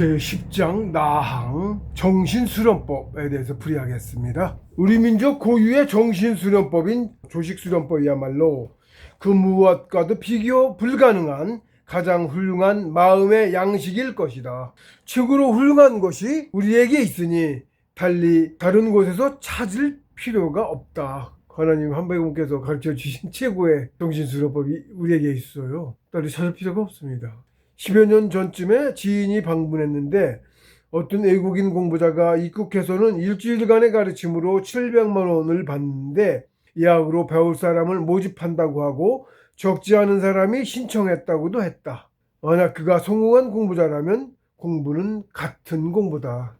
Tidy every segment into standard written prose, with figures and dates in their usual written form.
제10장 나항 정신수련법에 대해서 풀이하겠습니다. 우리 민족 고유의 정신수련법인 조식수련법이야말로 그 무엇과도 비교 불가능한 가장 훌륭한 마음의 양식일 것이다. 최고로 훌륭한 것이 우리에게 있으니 달리 다른 곳에서 찾을 필요가 없다. 하나님 한백님께서 가르쳐 주신 최고의 정신수련법이 우리에게 있어요. 따로 찾을 필요가 없습니다. 10여 년 전쯤에 지인이 방문했는데 어떤 외국인 공부자가 입국해서는 일주일간의 가르침으로 700만 원을 받는데 예약으로 배울 사람을 모집한다고 하고 적지 않은 사람이 신청했다고도 했다. 만약 그가 성공한 공부자라면 공부는 같은 공부다.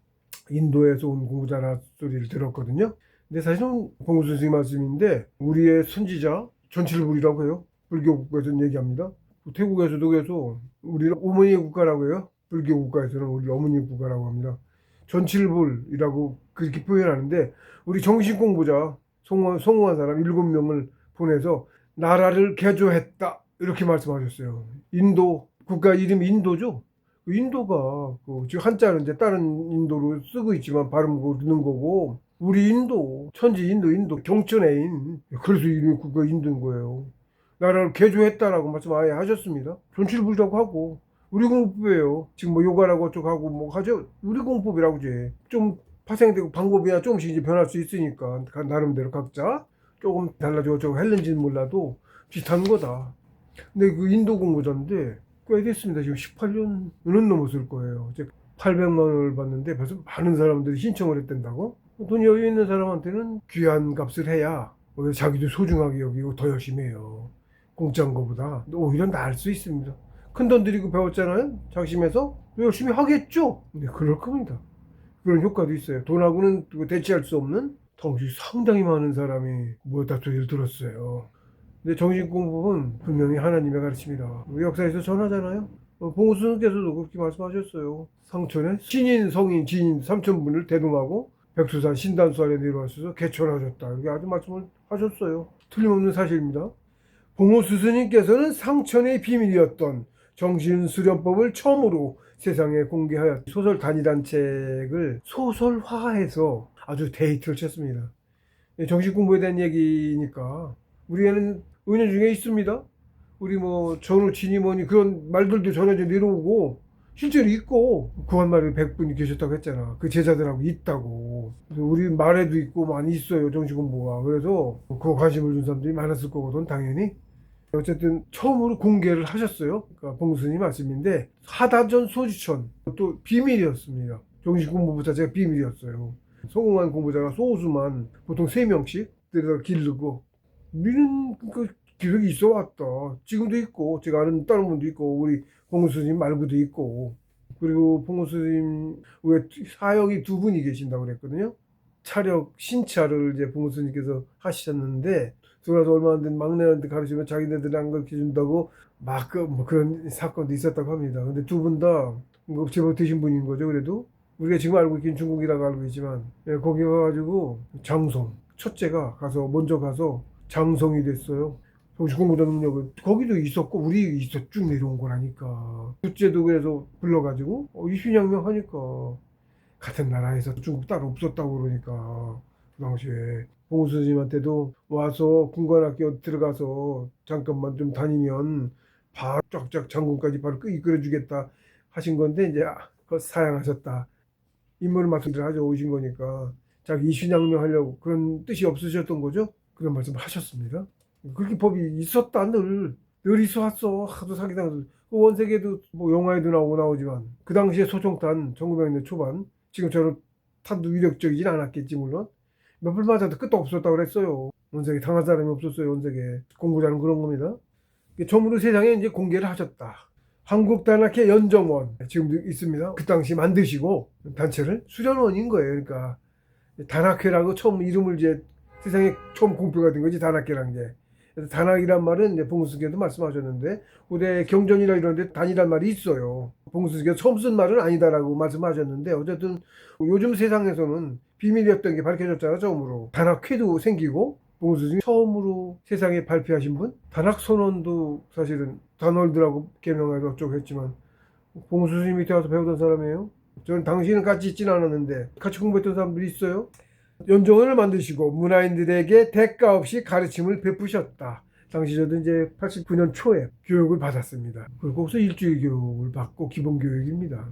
인도에서 온 공부자라 소리를 들었거든요. 근데 사실은 봉수 선생님 말씀인데 우리의 선지자 전칠불이라고 해요. 불교 국가에서는 얘기합니다. 태국에서도 그래서 우리는 어머니의 국가라고 해요. 불교 국가에서는 우리 어머니의 국가라고 합니다. 전칠불이라고 그렇게 표현하는데 우리 정신공부자 성공한 사람 7명을 보내서 나라를 개조했다 이렇게 말씀하셨어요. 인도 국가 이름이 인도죠. 인도가 지금 한자는 이제 다른 인도로 쓰고 있지만 발음 그르는 거고 우리 인도 천지 인도 경천애인 그래서 이름이 국가 인도인 거예요. 나라를 개조했다라고 말씀 아예 하셨습니다. 전칠불이라고 하고 우리 공법이에요. 지금 뭐 요가라고 어쩌고 하고 뭐 하죠. 우리 공법이라고 이제 좀 파생되고 방법이야 조금씩 이제 변할 수 있으니까 나름대로 각자 조금 달라지고 어쩌고 했는지는 몰라도 비슷한 거다. 근데 그 인도 공부자인데 꽤 됐습니다. 지금 18년은 넘었을 거예요. 이제 800만 원을 받는데 벌써 많은 사람들이 신청을 했댄다고? 돈 여유 있는 사람한테는 귀한 값을 해야 자기도 소중하게 여기고 더 열심히 해요. 공짜인 것보다 오히려 나을 수 있습니다. 큰 돈 들이고 배웠잖아요. 작심해서 열심히 하겠죠. 근데 그럴 겁니다. 그런 효과도 있어요. 돈하고는 대체할 수 없는 덩치 상당히 많은 사람이 뭐다 소리를 들었어요. 근데 정신공부는 분명히 하나님의 가르침이다. 역사에서 전하잖아요. 봉수님께서도 그렇게 말씀하셨어요. 상천에 신인, 성인, 지인 3,000분을 대동하고 백두산 신단수 아래 내려와서 개천하셨다. 이렇게 아주 말씀을 하셨어요. 틀림없는 사실입니다. 봉오수 스님께서는 상천의 비밀이었던 정신수련법을 처음으로 세상에 공개하여 소설 단위단책을 소설화해서 아주 데이트를 쳤습니다. 정신공부에 대한 얘기니까 우리에는 은연 중에 있습니다. 우리 뭐 전우치니 뭐니 그런 말들도 전해져 내려오고 실제로 있고 구한 말에 100분이 계셨다고 했잖아. 그 제자들하고 있다고. 우리 말에도 있고 많이 있어요. 정신공부가. 그래서 그 관심을 준 사람들이 많았을 거거든 당연히. 어쨌든 처음으로 공개를 하셨어요. 그러니까 봉수님 말씀인데 하다전 소주천 또 비밀이었습니다. 정신공부 자체가 비밀이었어요. 성공한 공부자가 소수만 보통 3명씩 들여다 기르고 우리는 그 기록이 있어 왔다. 지금도 있고 제가 아는 다른 분도 있고 우리 봉수님 말고도 있고 그리고 봉수님 외에 사역이 2분이 계신다고 그랬거든요. 차력 신차를 이제 봉수님께서 하셨는데 들어와서 얼마 안 된 막내한테 가르치면 자기네들이 안 가르쳐준다고 막 뭐 그런 사건도 있었다고 합니다. 근데 2분 다 제법 되신 분인 거죠. 그래도 우리가 지금 알고 있긴 중국이라고 알고 있지만 거기 가가지고 장성 첫째가 먼저 가서 장성이 됐어요. 정신공부자 능력을 거기도 있었고 우리 있어 쭉 내려온 거라니까. 둘째도 그래서 불러가지고 이순양명 하니까 같은 나라에서 중국 따로 없었다고 그러니까 그 당시에 봉수 스님한테도 와서 군관학교 들어가서 잠깐만 좀 다니면 바로 쫙쫙 장군까지 바로 이끌어주겠다 하신 건데 이제 그거 사양하셨다. 인물을 말씀드려 하죠. 오신 거니까 자기 이순양명 하려고 그런 뜻이 없으셨던 거죠. 그런 말씀을 하셨습니다. 그렇게 법이 있었다 늘 있어 왔어. 하도 사기당해서 그 원세계도 뭐 영화에도 나오지만 그 당시에 소총탄 1900년대 초반 지금처럼 탄도 위력적이진 않았겠지 물론 몇 발 맞아도 끝도 없었다고 그랬어요. 원세계 당한 사람이 없었어요. 원세계 공부자는 그런 겁니다. 처음으로 세상에 이제 공개를 하셨다. 한국단학회 연정원 지금도 있습니다. 그 당시 만드시고 단체를 수련원인 거예요. 그러니까 단학회라고 처음 이름을 이제 세상에 처음 공표가 된 거지 단학회란 게. 단학이란 말은 이제 봉수께도 말씀하셨는데 고대 경전이나 이런 데 단이란 말이 있어요. 봉수께서 처음 쓴 말은 아니다라고 말씀하셨는데 어쨌든 요즘 세상에서는 비밀이었던 게 밝혀졌잖아. 처음으로 단학회도 생기고 봉수님이 처음으로 세상에 발표하신 분 단학선언도 사실은 단월들하고 개명해서 어쩌고 했지만 봉수 스님 밑에 와서 배우던 사람이에요. 저는 당신은 같이 있진 않았는데 같이 공부했던 사람들이 있어요. 연정원을 만드시고 문화인들에게 대가 없이 가르침을 베푸셨다. 당시 저도 이제 89년 초에 교육을 받았습니다. 그리고 거기서 일주일 교육을 받고 기본 교육입니다.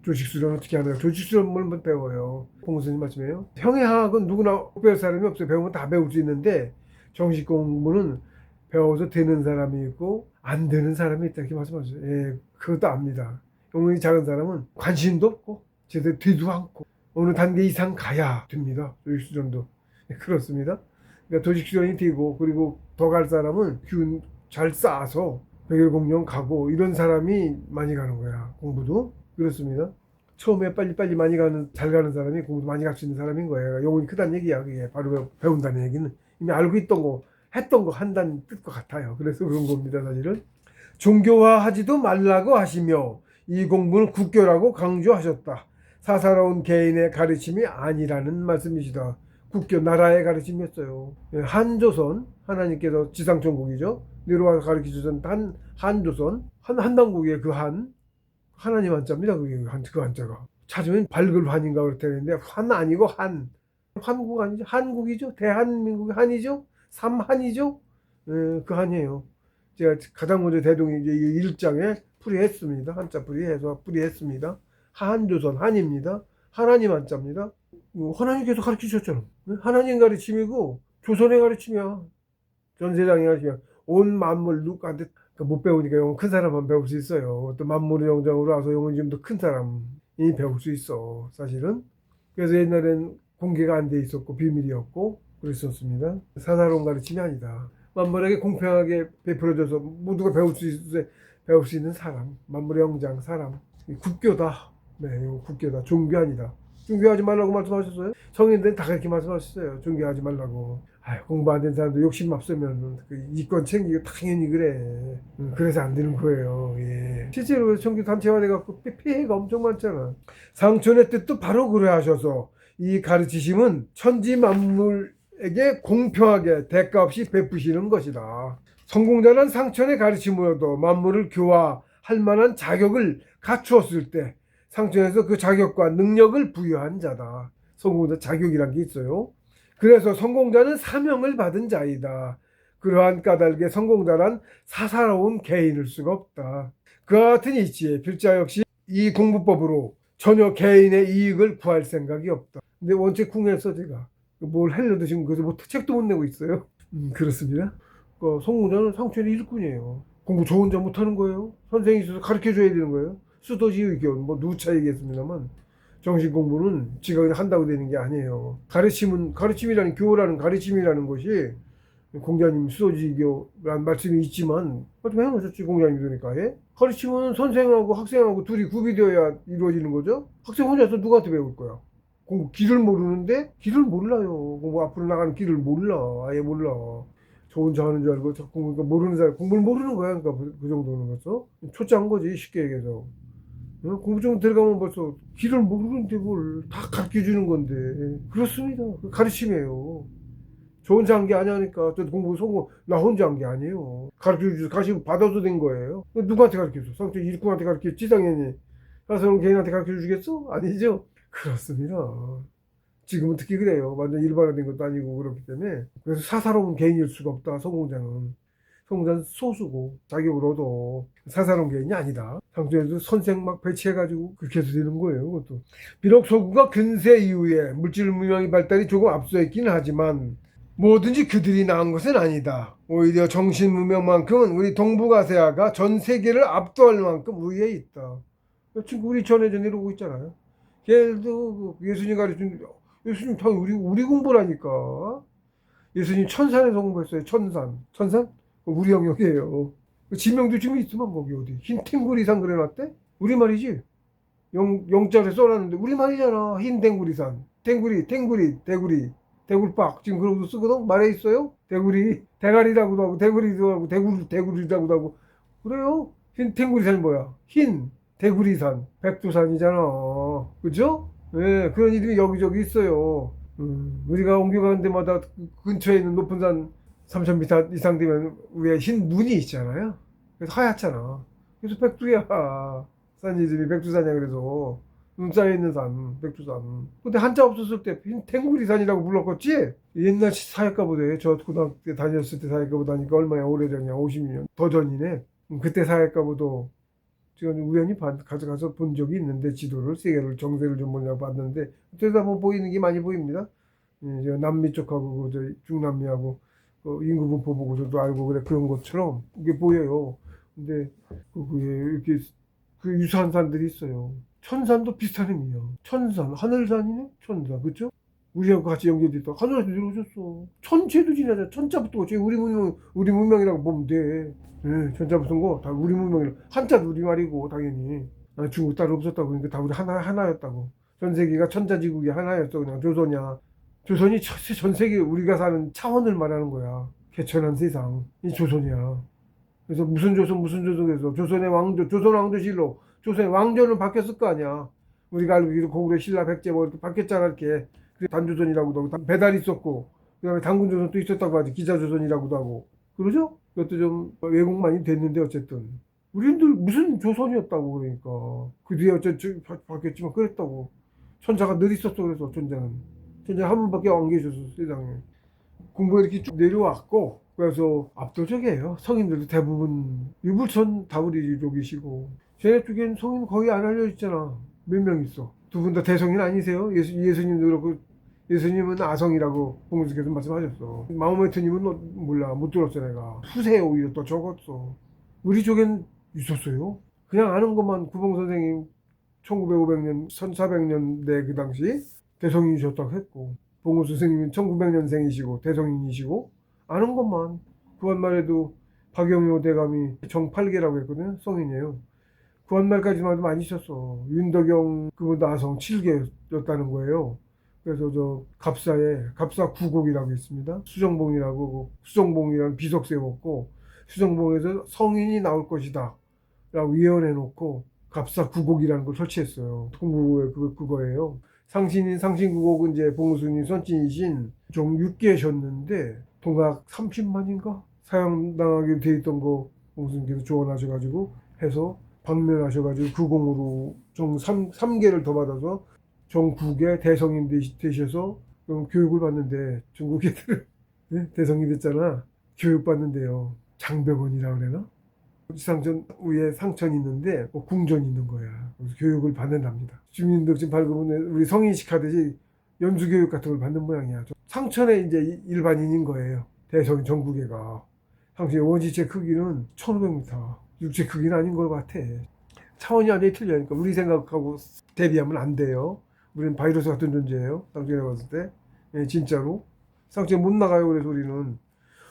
조직수련 어떻게 하나요? 조직수련을 배워요. 봉수님 말씀이에요. 형해학은 누구나 배울 사람이 없어요. 배우면 다 배울 수 있는데 정식 공부는 배워서 되는 사람이 있고 안 되는 사람이 있다 이렇게 말씀하셨어요. 예, 그것도 압니다. 용문이 작은 사람은 관심도 없고 제대로 되도 않고 어느 단계 이상 가야 됩니다. 조직수련도. 예, 그렇습니다. 그러니까 조직수련이 되고 그리고 더 갈 사람은 균 잘 쌓아서 백일공룡 가고 이런 사람이 많이 가는 거야. 공부도. 그렇습니다. 처음에 빨리빨리 많이 가는, 잘 가는 사람이 공부 많이 갈 수 있는 사람인 거예요. 영혼이 크다는 얘기야. 그게 바로 배운다는 얘기는. 이미 알고 있던 거, 했던 거 한다는 뜻과 같아요. 그래서 그런 겁니다, 사실은. 종교화하지도 말라고 하시며 이 공부는 국교라고 강조하셨다. 사사로운 개인의 가르침이 아니라는 말씀이시다. 국교, 나라의 가르침이었어요. 한조선, 하나님께서 지상천국이죠. 내려와서 가르쳐주신 한조선, 한당국의 그 하나님 한자입니다. 그게 그 한자가. 찾으면 밝을 환인가 그렇다는데 환 아니고 한국 아니죠? 한국이죠? 대한민국의 한이죠? 삼한이죠? 그 한이에요. 제가 가장 먼저 대동이 이제 1장에 풀이했습니다. 한자 풀이해서 풀이했습니다. 한조선 한입니다. 하나님 한자입니다. 하나님께서 가르치셨잖아. 하나님 가르침이고 조선의 가르침이야. 전 세상의 가르침이야. 온 만물 누구한테 못 배우니까 영은 큰 사람만 배울 수 있어요. 또 만물의 영장으로 와서 영은 지금 더 큰 사람이 배울 수 있어. 사실은. 그래서 옛날엔 공개가 안 돼 있었고 비밀이었고 그랬었습니다. 사사로운 가르침이 아니다. 만물에게 공평하게 베풀어져서 모두가 배울 수 있는 사람. 만물의 영장 사람. 국교다. 네, 이거 국교다. 종교 아니다. 종교하지 말라고 말씀하셨어요? 성인들은 다 그렇게 말씀하셨어요. 종교하지 말라고. 공부 안 된 사람도 욕심 앞서면 그 이권 챙기고 당연히 그래. 그래서 안 되는 거예요. 예. 실제로 종교 단체화돼갖고 피해가 엄청 많잖아. 상천의 뜻도 바로 그래 하셔서 이 가르치심은 천지 만물에게 공평하게 대가 없이 베푸시는 것이다. 성공자는 상천의 가르침으로도 만물을 교화할 만한 자격을 갖추었을 때 상천에서 그 자격과 능력을 부여한 자다. 성공자 자격이란 게 있어요. 그래서 성공자는 사명을 받은 자이다. 그러한 까닭에 성공자란 사사로운 개인일 수가 없다. 그와 같은 이치에 필자 역시 이 공부법으로 전혀 개인의 이익을 구할 생각이 없다. 근데 원체 궁했어 제가. 뭘 하려도 지금 그래서 뭐 책도 못 내고 있어요. 그렇습니다. 성공자는 상천의 일꾼이에요. 공부 저 혼자 못하는 거예요. 선생이 있어서 가르쳐줘야 되는 거예요. 수도지의견 뭐 누차 얘기했습니다만 정식 공부는 지가 그냥 한다고 되는 게 아니에요. 가르침이라는 교라는 가르침이라는 것이 공자님 수도지교라는 말씀이 있지만 좀 해놓으셨지 공자님 그러니까. 예? 가르침은 선생하고 학생하고 둘이 구비되어야 이루어지는 거죠. 학생 혼자서 누구한테 배울 거야? 공부 길을 모르는데 길을 몰라요. 공부 앞으로 나가는 길을 몰라. 아예 몰라. 저 혼자 하는 줄 알고 자꾸 모르는 사람 공부를 모르는 거야. 그러니까 그 정도는 거죠. 초짜한 거지 쉽게 얘기해서. 공부 좀 들어가면 벌써 길을 모르는데 뭘 다 가르쳐 주는 건데. 그렇습니다. 가르침이에요. 저 혼자 한 게 아니니까. 저 공부 성공, 나 혼자 한 게 아니에요. 가르쳐 주셔서 가르쳐 받아도 된 거예요. 누구한테 가르쳐 줘? 상태 일꾼한테 가르쳤지, 당연히. 가서 개인한테 가르쳐 주겠어? 아니죠? 그렇습니다. 지금은 특히 그래요. 완전 일반화된 것도 아니고 그렇기 때문에. 그래서 사사로운 개인일 수가 없다, 성공자는. 성공자는 소수고 자격을 얻어 사사로운 개인이 아니다. 상주에도 선생 막 배치해가지고 그렇게 해서 되는 거예요. 그것도. 비록 서구가 근세 이후에 물질 문명의 발달이 조금 앞서 있기는 하지만 뭐든지 그들이 나은 것은 아니다. 오히려 정신 문명만큼은 우리 동북아시아가 전 세계를 압도할 만큼 우위에 있다. 지금 우리 전해져 내려오고 있잖아요. 걔도 예수님 가르친 예수님 다 우리 공부라니까. 예수님 천산에서 공부했어요. 천산? 우리 영역이에요. 지명도 지금 있으면 거기 어디 흰 탱구리산 그래놨대? 우리말이지. 영자를 써놨는데 우리말이잖아. 흰 탱구리산. 대구리 대굴박 지금 그러고도 쓰거든. 말에 있어요. 대가리라고도 하고 대구리도 하고 대구리라고도 하고 그래요. 흰 탱구리산이 뭐야? 흰 대구리산 백두산이잖아. 그죠? 네, 그런 이름이 여기저기 있어요. 우리가 옮겨가는 데마다 근처에 있는 높은 산 3,000m 이상 되면 위에 흰 눈이 있잖아요. 그래서 하얗잖아. 그래서 백두야. 산 이름이 백두산이야. 그래서 눈 쌓여있는 산, 백두산. 근데 한자 없었을 때 탱구리산이라고 불렀겠지? 옛날 사회과 부대, 저 고등학교 때 다녔을 때 사회과 부대니까 얼마나 오래전이야. 50년 더 전이네. 그때 사회과 부도 제가 우연히 가져가서 본 적이 있는데, 지도를 세계를 정세를 좀 보려고 봤는데 그때다 뭐 보이는 게 많이 보입니다. 저 남미 쪽하고 저 중남미하고 인구 분포 보고서도 알고 그래, 그런 것처럼 이게 보여요. 근데 그게 이렇게 그 유사한 산들이 있어요. 천산도 비슷한 의미야. 천산, 하늘산이네? 천산, 그쵸? 우리하고 같이 연결돼 있다. 하늘에서 내려오셨어. 천체도 지나자. 천자부터 어째 우리 문명이라고 보면 돼. 예, 천자부터 쓴 거 다 우리 문명이라고. 한자도 우리말이고, 당연히. 중국 따로 없었다고. 그러니까 다 우리 하나였다고. 전 세계가 천자지국이 하나였어. 그냥 조선이야. 조선이 전 세계 우리가 사는 차원을 말하는 거야. 개천한 세상. 이 조선이야. 그래서 무슨 조선에서 조선의 왕조, 조선 왕조실로 조선의 왕조는 바뀌었을 거 아니야. 우리가 알고 있는 고구려 신라 백제 뭐 이렇게 바뀌었잖아. 이렇게 단조선이라고도 하고 배달 있었고, 그다음에 당군조선도 있었다고 하지. 기자조선이라고도 하고. 그러죠? 그것도 좀 왜곡 많이 됐는데 어쨌든 우리들 무슨 조선이었다고. 그러니까 그 뒤에 어쨌든 바뀌었지만 그랬다고. 천자가 늘 있었어. 그래서 천자는 한 분밖에 안 계셨어 세상에. 공부가 이렇게 쭉 내려왔고, 그래서 압도적이에요. 성인들도 대부분 유불천 다우리족이시고, 쟤네 쪽엔 성인 거의 안 알려졌잖아. 몇 명 있어. 두 분 다 대성인 아니세요? 예수님도 그렇고. 예수님은 아성이라고 봉수께서 말씀하셨어. 마호메트님은 몰라, 못 들었어. 내가 후세에 오히려 더 적었어. 우리 쪽엔 있었어요. 그냥 아는 것만 구봉 선생님 1900년 1400년대 그 당시 대성인이셨다고 했고, 봉우 선생님은 1900년생이시고 대성인이시고, 아는 것만. 그한 말에도 박영효 대감이 정8개라고 했거든요. 성인이에요. 그한 말까지만 해도 많이 있었어. 윤덕영 그분도 아성 7개였다는 거예요. 그래서 저 갑사에 갑사 9곡이라고 있습니다. 수정봉이라고, 수정봉이라는 비석 세웠고, 수정봉에서 성인이 나올 것이다 라고 예언해 놓고 갑사 9곡이라는 걸 설치했어요. 공부에 그거예요. 상신인 상신국옥은 이제 봉수님 선친이신 종 6계셨는데 동학 30만인가 사형당하게 돼 있던 거 봉수님께서 조언하셔가지고 해서 방면하셔가지고 그 공으로 종 3개를 더 받아서 종 9개 대성인 되셔서 교육을 받는데, 중국 애들은 대성인 됐잖아. 교육받는데요. 장벽원이라고 그러나? 지상전 위에 상천이 있는데 궁전이 있는 거야. 그래서 교육을 받는답니다. 주민등록증 발급은 우리 성인식 하듯이 연수교육 같은 걸 받는 모양이야. 상천에 이제 일반인인 거예요. 대성인 전국에가. 당시 원시체 크기는 1500m. 육체 크기는 아닌 것 같아. 차원이 완전히 틀려니까 우리 생각하고 대비하면 안 돼요. 우리는 바이러스 같은 존재예요. 상천에 봤을 때. 예, 진짜로. 상천에 못 나가요. 그래서 우리는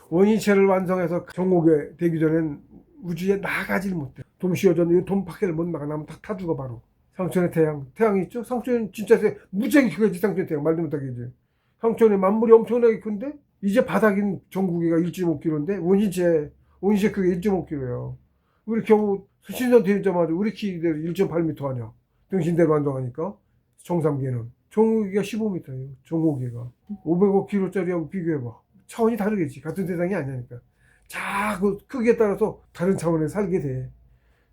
원시체를 완성해서 정옥에 되기 전엔 우주에 나가질 못해. 돔 씌워졌는데 돔 밖에를 못 나가. 나면 다 죽어 바로. 상천의 태양이 있죠? 상천은 진짜 무지하게 크겠지. 상천의 태양 말도 못하겠지. 상천의 만물이 엄청나게 큰데 이제 바닥인 전국이가 1.5km인데 원시체 크기가 1.5km예요. 우리 겨우 신선 되자마자 우리 키대로 1.8m 아니야. 등신대로 완성하니까. 정삼계는 종옥이가 15m예요. 종옥이가 505km짜리하고 비교해봐. 차원이 다르겠지. 같은 세상이 아니니까. 자, 그 크기에 따라서 다른 차원에 살게 돼.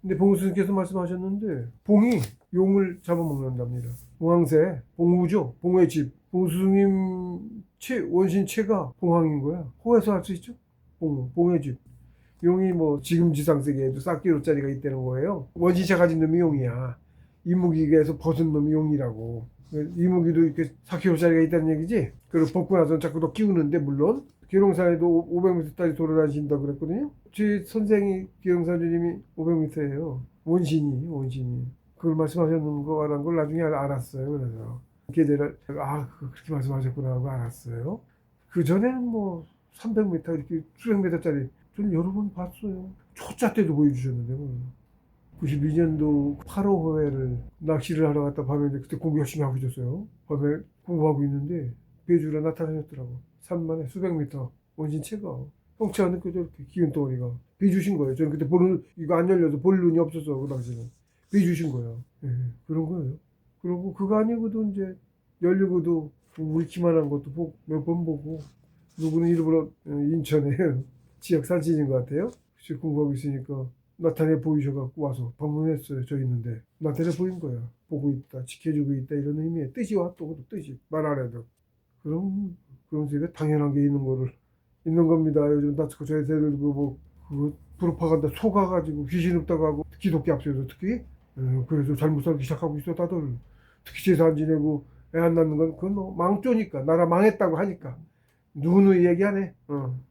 근데 봉수님께서 말씀하셨는데 봉이 용을 잡아먹는답니다. 봉황새, 봉우죠. 봉의 집. 봉수님 원신체가 봉황인 거야. 호에서 할 수 있죠. 봉의 집. 용이 뭐 지금 지상세계에도 싹기로짜리가 있다는 거예요. 원신체 가진 놈이 용이야. 이무기에서 벗은 놈이 용이라고. 이무기도 이렇게 4kg짜리가 있다는 얘기지. 그걸 벗고 나서 자꾸 더 끼우는데, 물론 기룡산에도 500m짜리 돌아다니신다 그랬거든요. 제 선생이 기룡산주님이 500m예요. 원신이 그걸 말씀하셨는 거라는 걸 나중에 알았어요. 그래서 계제를 그렇게 말씀하셨구나 하고 알았어요. 그 전에는 뭐 300m 이렇게 수백 m짜리 저는 여러 번 봤어요. 초짜 때도 보여주셨는데. 92년도 8호 회를 낚시를 하러 갔다 밤에 그때 공부 열심히 하고 있었어요. 밤에 공부하고 있는데 배주가 나타나셨더라고. 산만에 수백 미터 원신체가 형체가 느껴져. 이렇게 기운 덩어리가 비주신 거예요. 저는 그때 이거 안 열려서 볼 눈이 없었어. 그 당시는 비주신 거예요. 예, 그런 거예요. 그리고 그거 아니고도 이제 열리고도 우리 키만한 것도 몇 번 보고, 누구는 일부러 인천에 지역 살찐인 것 같아요. 공부하고 있으니까 나타내 보이셔갖고 와서 방문했어요. 저 있는데 나타내 보인 거야. 보고 있다, 지켜주고 있다 이런 의미의 뜻이 와. 또 뜻이 말 안 해도. 그럼 제가 당연한 게 있는 겁니다. 요즘 다츠코 저희들 그 프로파간다 속아가지고 귀신 없다고 하고 기독교 앞서서 특히 그래서 잘못 살기 시작하고 있어 다들. 특히 제사 안 지내고 애 안 낳는 건 그건 뭐 망조니까 나라 망했다고 하니까 누누이 얘기하네.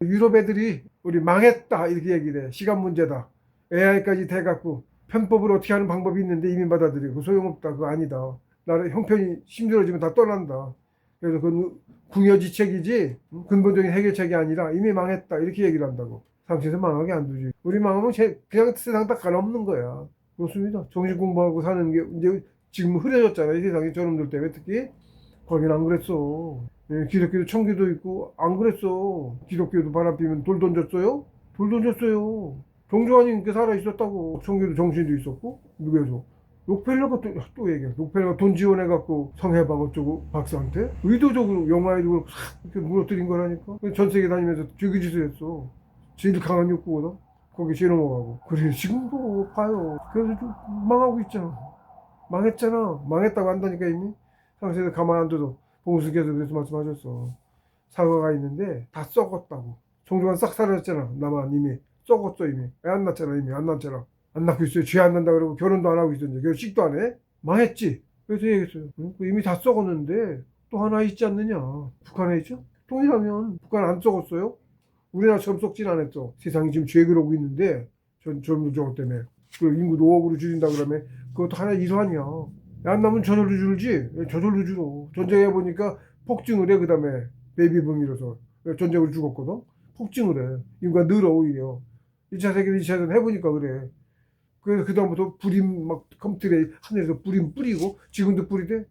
유럽 애들이 우리 망했다 이렇게 얘기를 해. 시간 문제다. AI까지 돼갖고 편법을 어떻게 하는 방법이 있는데 이미 받아들이고 소용없다. 그거 아니다. 나라 형편이 힘들어지면 다 떠난다. 그래서 그건 궁여지책이지 근본적인 해결책이 아니라 이미 망했다 이렇게 얘기를 한다고. 상태에서 망하게 안 두지. 우리 망하면 그냥 세상 다 갈아엎는 거야. 그렇습니다. 정신 공부하고 사는 게 이제 지금 흐려졌잖아. 이 세상에 저놈들 때문에 특히. 거긴 안 그랬어. 기독교도 청교도 있고 안 그랬어. 기독교도 바람피면 돌 던졌어요? 돌 던졌어요. 정조환이 이렇게 살아 있었다고. 청교도 정신도 있었고. 누구에서? 록펠러가 또 얘기해. 록펠러가 돈 지원해갖고 성해방 어쩌고 박사한테 의도적으로 영화에도 그렇고 이렇게 무너뜨린 거라니까. 전 세계 다니면서 죽이짓을 했어. 제일 강한 욕구거든. 거기 실어먹하고. 그래 지금도 봐요. 그래서 좀 망하고 있잖아. 망했잖아. 망했다고 한다니까 이미. 상세도 가만 안 둬도 봉수께서 그래서 말씀하셨어. 사과가 있는데 다 썩었다고. 정조가 싹 사라졌잖아. 나만 이미 썩었어 이미. 애 안 낳잖아 이미. 안 낳잖아. 안 낳고 있어요. 죄 안 난다 그러고 결혼도 안 하고 있었는데 결혼식도 안 해? 망했지. 그래서 얘기했어요. 응? 이미 다 썩었는데 또 하나 있지 않느냐. 북한에 있죠? 통일하면 북한 안 썩었어요? 우리나라처럼 썩진 않았어. 세상이 지금 죄 그러고 있는데 젊은 저것 때문에 그 인구도 5억으로 줄인다 그러면 그것도 하나 일환이야. 안 나면 저절로 줄지. 저절로 줄어. 전쟁해 보니까 폭증을 해. 그 다음에 베이비붐이라서 전쟁으로 죽었거든. 폭증을 해. 인구가 늘어 오히려. 2차 세계대 2차 대전 해보니까 그래. 그래서 그 다음부터 불임 막 컴퓨터에 하늘에서 불임 뿌리고 지금도 뿌리대.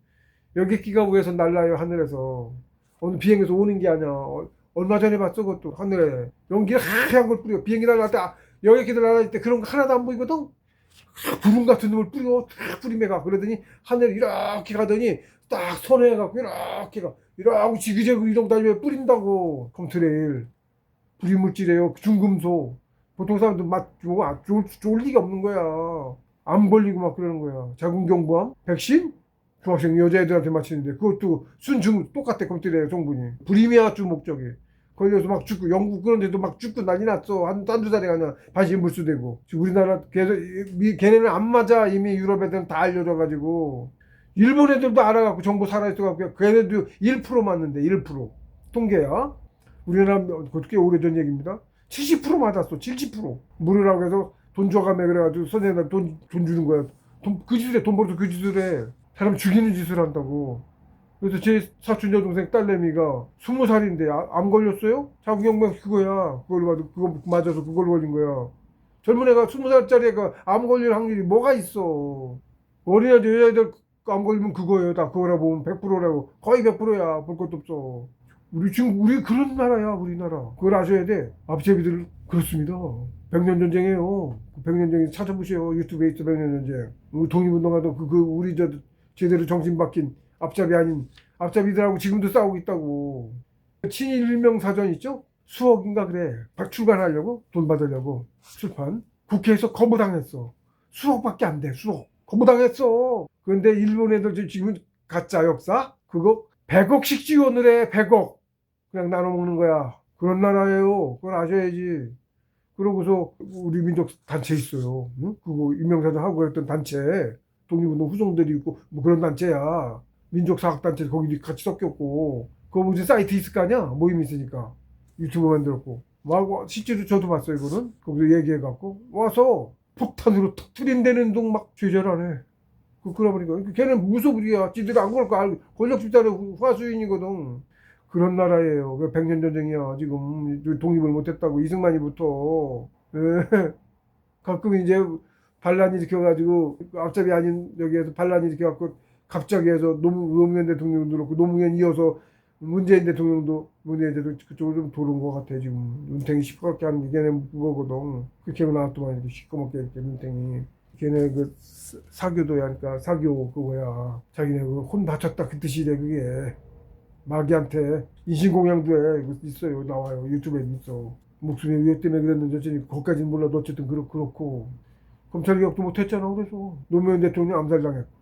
여객기가 위에서 날라요 하늘에서. 어느 비행에서 오는 게 아니야. 얼마 전에 봤어 그것도 하늘에 연기를 하얀 걸 뿌려. 비행기 날아갈 때 여객기들 날아갈 때 그런 거 하나도 안 보이거든. 구름 같은 놈을 뿌려 탁 뿌리매가. 그러더니 하늘 이렇게 가더니 딱 선회해갖고 이렇게 가. 이러고 지그재그 이러고 다니면 뿌린다고. 컴트레일 불임물질이에요. 중금속. 보통 사람들 맛 좋을 리가 없는 거야. 안 벌리고 막 그러는 거야. 자궁경부암 백신 중학생 여자애들한테 맞히는데 그것도 순중 똑같아. 컴트레일 성분이 불임이야 주 목적이. 걸려서 막 죽고 영국 그런 데도 막 죽고 난리 났어. 한두 달에 그냥 반신 불수되고. 우리나라 걔네는 안 맞아. 이미 유럽 애들은 다 알려져가지고. 일본 애들도 알아갖고 정보 살아있어갖고 걔네도 1% 맞는데 1% 통계야. 우리나라 그렇게 오래전 얘기입니다. 70% 맞았어. 70%. 물으라고 해서 돈 줘가며 그래가지고 선생님한테 돈 주는 거야. 그 짓을 해. 돈 벌어서 그 짓을 해. 사람 죽이는 짓을 한다고. 그래서 제 사촌 여동생 딸내미가 20살인데 암 걸렸어요? 자궁경부암 그거야. 그거 맞아서 그걸 걸린 거야. 젊은 애가 20살짜리 애가 암 걸릴 확률이 뭐가 있어. 어린애들 여자애들 암 걸리면 그거예요. 다 그거라 보면 100%라고. 거의 100%야. 볼 것도 없어. 우리 그런 나라야. 우리나라. 그걸 아셔야 돼. 앞제비들 그렇습니다. 백년전쟁이에요. 백년전쟁 찾아보세요. 유튜브에 있어. 백년전쟁. 독립운동가도 우리 제대로 정신 박힌 앞잡이 아닌 앞잡이들하고 지금도 싸우고 있다고. 친일 일명사전 있죠? 수억인가 그래. 출간하려고 돈 받으려고 출판. 국회에서 거부당했어. 수억밖에 안 돼. 수억. 거부당했어. 그런데 일본 애들 지금 가짜 역사 그거 100억씩 지원을 해. 100억 그냥 나눠 먹는 거야. 그런 나라예요. 그걸 아셔야지. 그러고서 우리 민족 단체 있어요. 응? 그거 임명사전 하고 그랬던 단체. 독립운동 후손들이 있고 뭐 그런 단체야. 민족사학단체 거기 같이 섞였고. 그거 무슨 사이트 있을 거 아니야? 모임 있으니까. 유튜브 만들었고. 막 실제로 저도 봤어요. 이거는. 거기서 얘기해갖고 와서 폭탄으로 터트린다는 둥 막 죄절하네. 그러보니까 걔는 무소불위야. 지들이 안 그럴 거 알고 권력 집단의 화수인이거든. 그런 나라예요. 100년 전쟁이야. 지금 독립을 못했다고 이승만이부터. 가끔 이제 반란이 일으켜가지고 앞잡이 아닌 여기에서 반란이 일으켜갖고 갑자기 해서 노무현 대통령도 그렇고 노무현 이어서 문재인 대통령도 그쪽으로 좀 도는 것 같아. 지금 눈탱이 시커멓게 하는 게 걔네 그거거든. 그렇게 나왔더만 이렇게 시커멓게 이렇게 눈탱이. 걔네 그 사교도야. 그러니까 사교 그거야. 자기네 그 혼 바쳤다 그 뜻이래. 그게 마귀한테 인신공양도 해. 있어요. 나와요. 유튜브에 있어. 목숨이 왜 때문에 그랬는지 어쨌든 거기까지는 몰라도 어쨌든 그렇고 검찰 개혁도 못했잖아. 그래서 노무현 대통령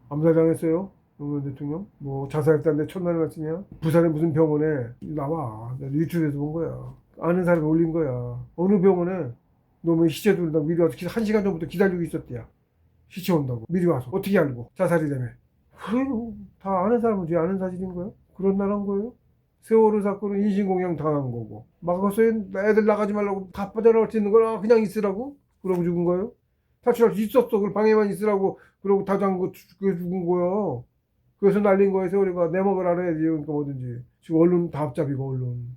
암살당했어요. 노무현 대통령 뭐 자살했다는데 천만을 말쓰냐. 부산의 무슨 병원에 나와. 내가 유튜브에서 본 거야. 아는 사람이 올린 거야. 어느 병원에 노무현 시체 두른다고 미리 와서 1시간 전부터 기다리고 있었대야. 시체 온다고 미리 와서. 어떻게 알고 자살이 되면. 그래요. 다 아는 사람은 왜 아는 사실인 거야? 그런 나라인 거예요? 세월호 사건은 인신공양 당한 거고 막아서에 애들 나가지 말라고 다 빠져나갈 수 있는 거나 그냥 있으라고? 그러고 죽은 거예요? 탈출할 수 있었어. 그걸 방해만 있으라고 그러고 다 잠그고 죽은 거야. 그래서 날린 거예요. 세월호가 내 먹을 알아야지. 그러니까 뭐든지 지금 언론 다 앞잡이고 언론